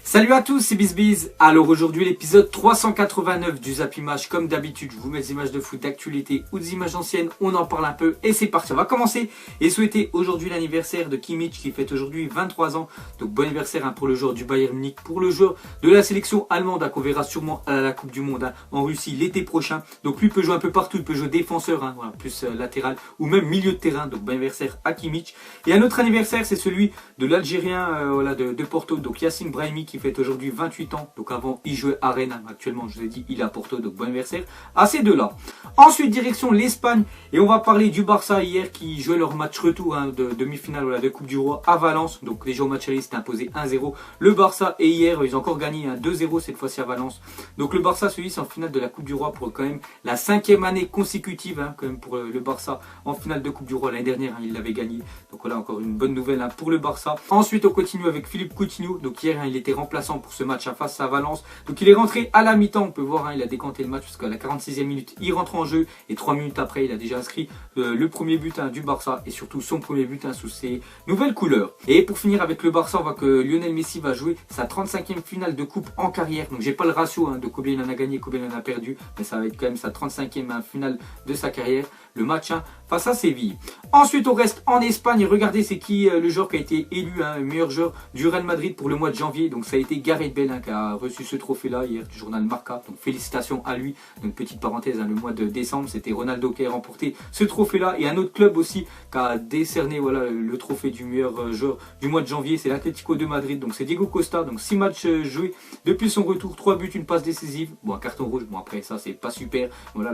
Salut à tous, c'est BizBiz. Alors aujourd'hui l'épisode 389 du Zap Image. Comme d'habitude, je vous mets des images de foot d'actualité ou des images anciennes, on en parle un peu et c'est parti. On va commencer et souhaiter aujourd'hui l'anniversaire de Kimmich qui fête aujourd'hui 23 ans. Donc bon anniversaire pour le joueur du Bayern Munich, pour le joueur de la sélection allemande qu'on verra sûrement à la Coupe du Monde en Russie l'été prochain. Donc lui peut jouer un peu partout, il peut jouer défenseur, voilà, plus latéral ou même milieu de terrain. Donc bon anniversaire à Kimmich. Et un autre anniversaire, c'est celui de l'Algérien de Porto, donc Yacine Brahimi qui fête aujourd'hui 28 ans. Donc avant il jouait à Rennes, actuellement je vous ai dit il est à Porto, donc bon anniversaire à ces deux là. Ensuite direction l'Espagne et on va parler du Barça hier qui jouait leur match retour de demi-finale de Coupe du Roi à Valence. Donc déjà au match aller c'était imposé 1-0 le Barça et hier ils ont encore gagné 2-0 cette fois-ci à Valence. Donc le Barça se hisse en finale de la Coupe du Roi pour quand même la 5e année consécutive quand même pour le Barça en finale de Coupe du Roi. L'année dernière il l'avait gagné, donc voilà encore une bonne nouvelle pour le Barça. Ensuite on continue avec Philippe Coutinho. Donc hier il était remplaçant pour ce match face à Valence. Donc il est rentré à la mi-temps, on peut voir il a décanté le match parce qu'à la 46e minute il rentre en jeu et 3 minutes après il a déjà inscrit le premier but du Barça et surtout son premier but sous ses nouvelles couleurs. Et pour finir avec le Barça, on voit que Lionel Messi va jouer sa 35e finale de coupe en carrière. Donc j'ai pas le ratio de combien il en a gagné, combien il en a perdu, mais ça va être quand même sa 35e finale de sa carrière, le match face à Séville. Ensuite on reste en Espagne et regardez c'est qui le joueur qui a été élu meilleur joueur du Real Madrid pour le mois de janvier. Donc ça a été Gareth Bale qui a reçu ce trophée là hier du journal Marca. Donc félicitations à lui. Donc petite parenthèse, le mois de décembre c'était Ronaldo qui a remporté ce trophée là et un autre club aussi qui a décerné le trophée du meilleur joueur du mois de janvier, c'est l'Atlético de Madrid. Donc c'est Diego Costa. Donc 6 matchs joués depuis son retour, 3 buts, une passe décisive. Bon un carton rouge, bon après ça c'est pas super. Voilà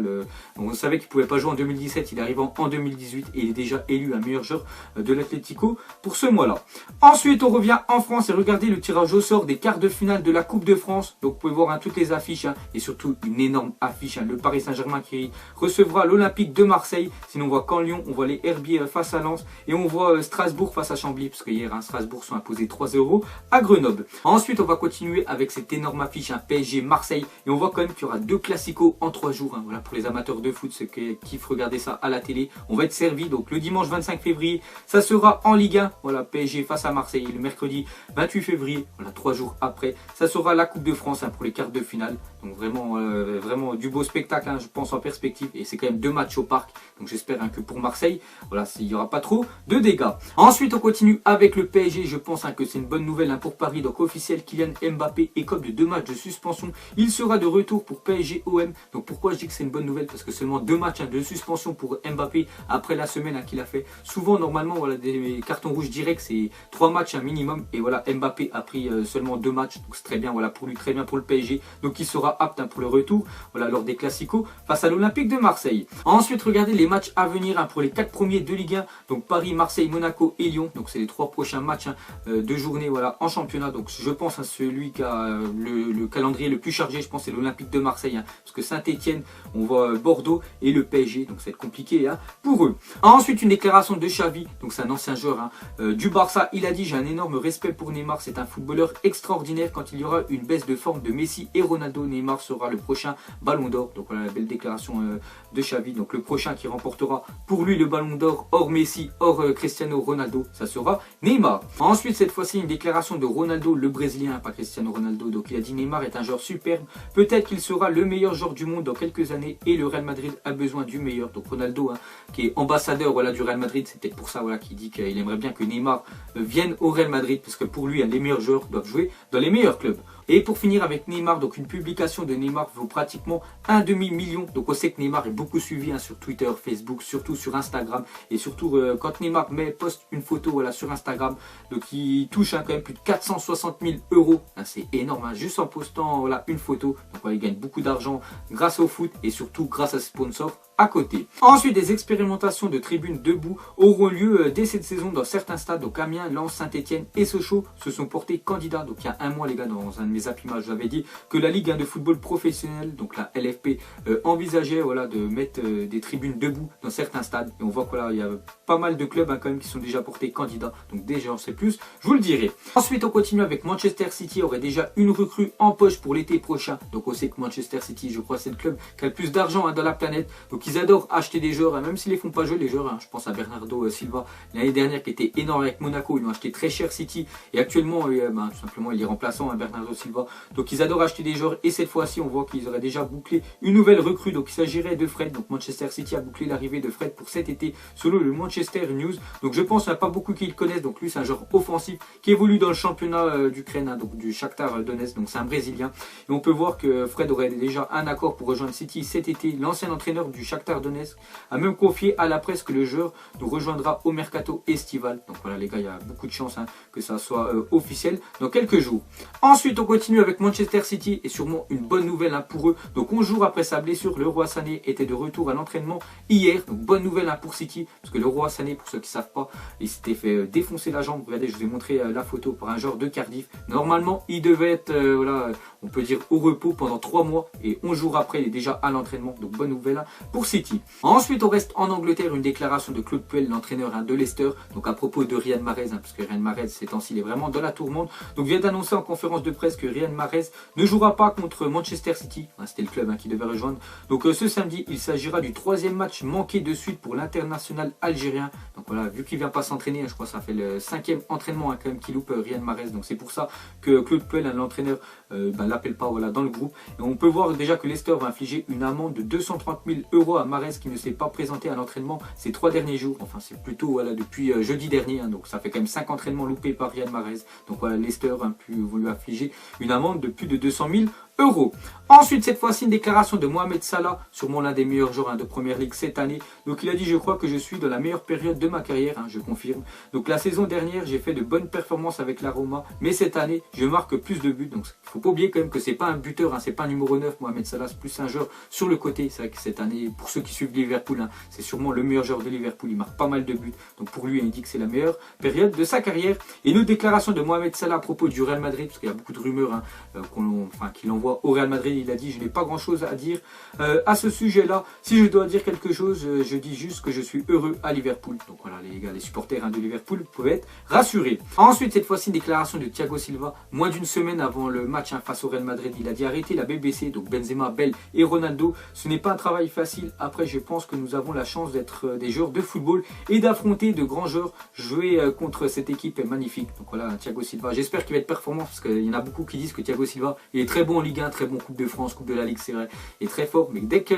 on savait qu'il pouvait pas jouer en 2017, il arrive en 2018 et il est déjà élu un meilleur joueur de l'Atlético pour ce mois là. Ensuite on revient en France et regardez le tirage au sort des quarts de finale de la Coupe de France. Donc vous pouvez voir toutes les affiches et surtout une énorme affiche, le Paris Saint-Germain qui recevra l'Olympique de Marseille. Sinon on voit qu'en Lyon, on voit les Herbiers face à Lens et on voit Strasbourg face à Chambly parce que hier Strasbourg sont imposés 3-0 à Grenoble. Ensuite on va continuer avec cette énorme affiche PSG Marseille et on voit quand même qu'il y aura 2 classicos en 3 jours. Voilà pour les amateurs de foot, ceux qui kiffent regarder ça à la télé. On va être servi donc le dimanche 25 février, ça sera en Ligue 1, voilà PSG face à Marseille. Et le mercredi 28 février, voilà 3 jours après, ça sera la Coupe de France pour les quarts de finale. Donc vraiment du beau spectacle je pense en perspective et c'est quand même 2 matchs au parc. Donc j'espère que pour Marseille, voilà, il n'y aura pas trop de dégâts. Ensuite on continue avec le PSG, je pense que c'est une bonne nouvelle pour Paris. Donc officiel, Kylian Mbappé écope de 2 matchs de suspension. Il sera de retour pour PSG OM. Donc pourquoi je dis que c'est une bonne nouvelle? Parce que seulement 2 matchs de suspension pour Mbappé après la semaine qu'il a fait. Souvent normalement voilà des cartons rouges directs c'est 3 matchs minimum et voilà Mbappé a pris seulement 2 matchs. Donc c'est très bien pour lui, très bien pour le PSG. Donc il sera apte pour le retour lors des classicos face à l'Olympique de Marseille. Ensuite regardez les matchs à venir pour les 4 premiers de Ligue 1. Donc Paris, Marseille, Monaco et Lyon. Donc c'est les 3 prochains matchs de journée en championnat. Donc je pense à celui qui a le calendrier le plus chargé, je pense c'est l'Olympique de Marseille parce que Saint-Etienne, on voit Bordeaux et le PSG. Donc ça va être compliqué pour eux. Ensuite une déclaration de Xavi, donc c'est un ancien joueur du Barça. Il a dit: j'ai un énorme respect pour Neymar, c'est un footballeur extraordinaire. Quand il y aura une baisse de forme de Messi et Ronaldo, Neymar sera le prochain Ballon d'Or. Donc voilà la belle déclaration de Xavi. Donc le prochain qui remportera pour lui le Ballon d'Or hors Messi, hors Cristiano Ronaldo, ça sera Neymar. Ensuite cette fois-ci une déclaration de Ronaldo, le Brésilien, pas Cristiano Ronaldo. Donc il a dit: Neymar est un joueur superbe, peut-être qu'il sera le meilleur joueur du monde dans quelques années et le Real Madrid a besoin du meilleur. Donc Ronaldo qui est ambassadeur du Real Madrid, c'est peut-être pour ça qu'il dit qu'il aimerait bien que Neymar vienne au Real Madrid parce que pour lui les meilleurs joueurs doivent jouer dans les meilleurs clubs. Et pour finir avec Neymar, donc une publication de Neymar vaut pratiquement un demi-million. Donc on sait que Neymar est beaucoup suivi sur Twitter, Facebook, surtout sur Instagram. Et surtout quand Neymar poste une photo sur Instagram, donc il touche quand même plus de 460 000 euros. C'est énorme, juste en postant une photo. Donc il gagne beaucoup d'argent grâce au foot et surtout grâce à ses sponsors à côté. Ensuite, des expérimentations de tribunes debout auront lieu dès cette saison dans certains stades. Donc Amiens, Lens, Saint-Etienne et Sochaux se sont portés candidats. Donc il y a un mois les gars, dans un de mes Zap Images, je vous avais dit que la Ligue de football professionnel, donc la LFP, envisageait de mettre des tribunes debout dans certains stades. Et on voit qu'il y a pas mal de clubs quand même qui sont déjà portés candidats. Donc déjà on sait plus, je vous le dirai. Ensuite on continue avec Manchester City, aurait déjà une recrue en poche pour l'été prochain. Donc on sait que Manchester City, je crois c'est le club qui a le plus d'argent dans la planète. Donc ils adorent acheter des joueurs, même s'ils les font pas jouer les joueurs. Je pense à Bernardo Silva l'année dernière qui était énorme avec Monaco. Ils l'ont acheté très cher City et actuellement tout simplement il est remplaçant Bernardo Silva. Donc ils adorent acheter des joueurs et cette fois-ci on voit qu'ils auraient déjà bouclé une nouvelle recrue. Donc il s'agirait de Fred. Donc Manchester City a bouclé l'arrivée de Fred pour cet été selon le Manchester News. Donc je pense qu'il n'y a pas beaucoup qui le connaissent. Donc lui c'est un joueur offensif qui évolue dans le championnat d'Ukraine, donc du Shakhtar Donetsk. Donc c'est un Brésilien. Et on peut voir que Fred aurait déjà un accord pour rejoindre City cet été. L'ancien entraîneur du Shakhtar Donetsk a même confié à la presse que le joueur nous rejoindra au mercato estival. Donc voilà les gars, il y a beaucoup de chance que ça soit officiel dans quelques jours. Ensuite on continue avec Manchester City et sûrement une bonne nouvelle pour eux. Donc 11 jours après sa blessure, Leroy Sané était de retour à l'entraînement hier. Donc bonne nouvelle pour City, parce que Leroy Sané, pour ceux qui ne savent pas, il s'était fait défoncer la jambe. Regardez, je vous ai montré la photo par un joueur de Cardiff. Normalement il devait être voilà, on peut dire au repos pendant 3 mois et 11 jours après il est déjà à l'entraînement. Donc bonne nouvelle pour City. Ensuite on reste en Angleterre, une déclaration de Claude Puel, l'entraîneur de Leicester, donc à propos de Riyad Mahrez, parce que Riyad Mahrez ces temps-ci il est vraiment dans la tourmente. Donc vient d'annoncer en conférence de presse que Riyad Mahrez ne jouera pas contre Manchester City. C'était le club qui devait rejoindre. Donc ce samedi il s'agira du 3e match manqué de suite pour l'international algérien. Donc voilà, vu qu'il vient pas s'entraîner, je crois que ça fait le 5e entraînement quand même qu'il loupe Riyad Mahrez. Donc c'est pour ça que Claude Puel, l'entraîneur, l'appelle pas dans le groupe. Et on peut voir déjà que Leicester va infliger une amende de 230 000 € à Mahrez qui ne s'est pas présenté à l'entraînement ces 3 derniers jours. Enfin c'est plutôt depuis jeudi dernier. Donc ça fait quand même 5 entraînements loupés par Riyad Mahrez. Donc voilà, Leicester vont lui infliger une amende de plus de 200 000 €. Ensuite, cette fois-ci, une déclaration de Mohamed Salah, sûrement l'un des meilleurs joueurs de Première Ligue cette année. Donc il a dit: je crois que je suis dans la meilleure période de ma carrière, je confirme. Donc la saison dernière, j'ai fait de bonnes performances avec la Roma, mais cette année, je marque plus de buts. Donc il ne faut pas oublier quand même que c'est pas un buteur, c'est pas un numéro 9, Mohamed Salah, c'est plus un joueur sur le côté. C'est vrai que cette année, pour ceux qui suivent Liverpool, c'est sûrement le meilleur joueur de Liverpool, il marque pas mal de buts. Donc pour lui, il dit que c'est la meilleure période de sa carrière. Et une déclaration de Mohamed Salah à propos du Real Madrid, parce qu'il y a beaucoup de rumeurs qu'il envoie au Real Madrid. Il a dit: je n'ai pas grand chose à dire à ce sujet là. Si je dois dire quelque chose, je dis juste que je suis heureux à Liverpool. Donc voilà les gars, les supporters de Liverpool peuvent être rassurés. Ensuite cette fois-ci une déclaration de Thiago Silva moins d'une semaine avant le match face au Real Madrid. Il a dit: arrêtez la BBC, donc Benzema, Bale et Ronaldo, ce n'est pas un travail facile. Après je pense que nous avons la chance d'être des joueurs de football et d'affronter de grands joueurs. Jouer contre cette équipe est magnifique. Donc voilà Thiago Silva, j'espère qu'il va être performant, parce qu'il y en a beaucoup qui disent que Thiago Silva il est très bon en Ligue 1, très bon Coupe de France, Coupe de la Ligue, c'est vrai, il est très fort, mais dès que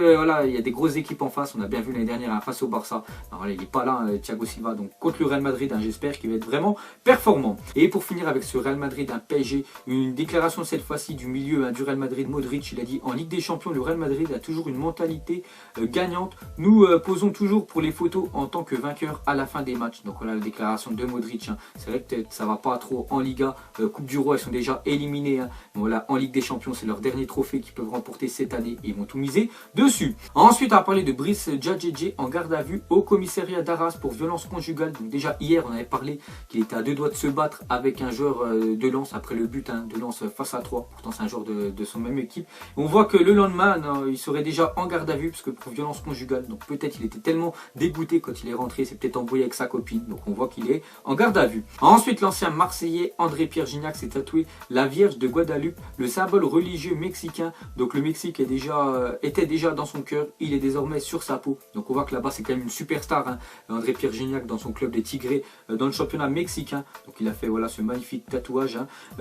il y a des grosses équipes en face, on a bien vu l'année dernière face au Barça, il n'est pas là Thiago Silva. Donc contre le Real Madrid, j'espère qu'il va être vraiment performant. Et pour finir avec ce Real Madrid, PSG, une déclaration cette fois-ci du milieu du Real Madrid, Modric. Il a dit: en Ligue des Champions, le Real Madrid a toujours une mentalité gagnante. Nous posons toujours pour les photos en tant que vainqueur à la fin des matchs. Donc voilà la déclaration de Modric. C'est vrai que peut-être ça va pas trop en Liga, Coupe du Roi, ils sont déjà éliminés. Voilà, en Ligue des Champions, c'est leur dernier trophée qu'ils peuvent remporter cette année et ils vont tout miser dessus. Ensuite, on va parler de Brice Djadjedje en garde à vue au commissariat d'Arras pour violence conjugale. Donc déjà hier, on avait parlé qu'il était à 2 doigts de se battre avec un joueur de Lens après le but de Lens face à 3. Pourtant, c'est un joueur de son même équipe. Et on voit que le lendemain, il serait déjà en garde à vue parce que pour violence conjugale. Donc peut-être il était tellement dégoûté quand il est rentré, c'est peut-être embrouillé avec sa copine. Donc on voit qu'il est en garde à vue. Ensuite, l'ancien Marseillais André-Pierre Gignac s'est tatoué la Vierge de Guadeloupe, le symbole religieux mexicain. Donc le Mexique était déjà dans son cœur, il est désormais sur sa peau. Donc on voit que là-bas c'est quand même une superstar, André-Pierre Gignac dans son club des Tigres dans le championnat mexicain. Donc il a fait ce magnifique tatouage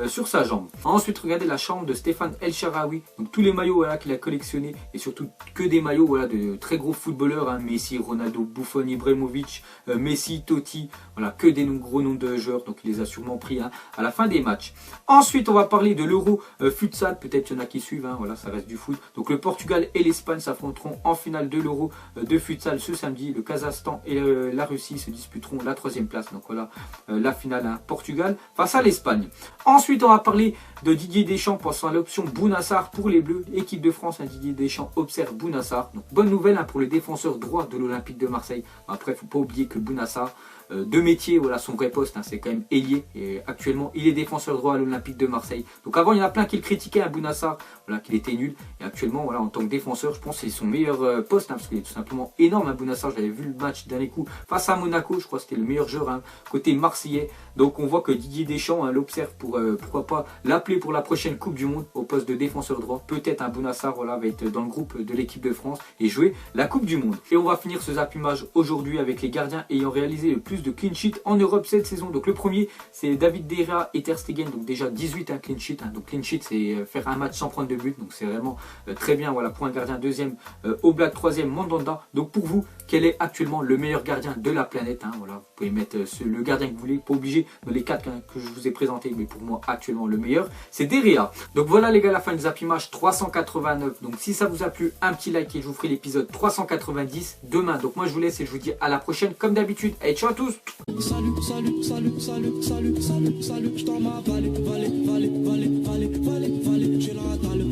sur sa jambe. Ensuite regardez la chambre de Stéphane El Shaarawy. Donc tous les maillots qu'il a collectionnés et surtout que des maillots de très gros footballeurs, Messi, Ronaldo, Buffon, Ibrahimovic, Messi, Totti, que des gros noms de joueurs. Donc il les a sûrement pris à la fin des matchs. Ensuite on va parler de l'Euro futsal, peut-être il y en a qui suivent, ça reste du foot. Donc le Portugal et l'Espagne s'affronteront en finale de l'Euro de futsal ce samedi. Le Kazakhstan et la Russie se disputeront la 3e place. Donc voilà la finale, Portugal face à l'Espagne. Ensuite on va parler de Didier Deschamps pensant à l'option Bounassar pour les Bleus. Équipe de France, Didier Deschamps observe Bounassar. Donc bonne nouvelle pour le défenseur droit de l'Olympique de Marseille. Après il ne faut pas oublier que Bounassar, de métier, voilà son vrai poste, hein, c'est quand même ailier. Et actuellement, il est défenseur droit à l'Olympique de Marseille. Donc avant, il y en a plein qui le critiquaient à Bouna Sarr, voilà, qu'il était nul. Et actuellement, voilà, en tant que défenseur, je pense que c'est son meilleur poste, hein, parce qu'il est tout simplement énorme, hein, Bouna Sarr. J'avais vu le match dernier coup face à Monaco, je crois que c'était le meilleur joueur, hein, côté marseillais. Donc on voit que Didier Deschamps, hein, l'observe pour pourquoi pas l'appeler pour la prochaine Coupe du Monde au poste de défenseur droit. Peut-être un Bouna Sarr, voilà, va être dans le groupe de l'équipe de France et jouer la Coupe du Monde. Et on va finir ce zappimage aujourd'hui avec les gardiens ayant réalisé le plus de clean sheet en Europe cette saison. Donc le premier, c'est David De Gea et Ter Stegen, donc déjà 18 clean sheet. Hein. Donc clean sheet, c'est faire un match sans prendre de but, donc c'est vraiment très bien, voilà, pour un gardien. Deuxième, Oblak. Troisième, Mandanda. Donc pour vous, quel est actuellement le meilleur gardien de la planète, hein, voilà, vous pouvez mettre le gardien que vous voulez, pas obligé dans les 4 hein, que je vous ai présentés, mais pour moi actuellement le meilleur, c'est De Gea. Donc voilà les gars, la fin du zappimage 389. Donc si ça vous a plu, un petit like et je vous ferai l'épisode 390 demain. Donc moi je vous laisse et je vous dis à la prochaine comme d'habitude. Allez, ciao à tous. Salut, salut, salut, salut, salut, salut, salut, je t'en m'en valet, valet, valet, valet, valet, valet, valet, j'ai la dalle,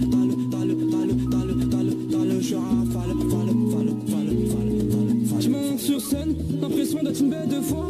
je rafale, je monte sur scène, l'impression d'être une bête de foire.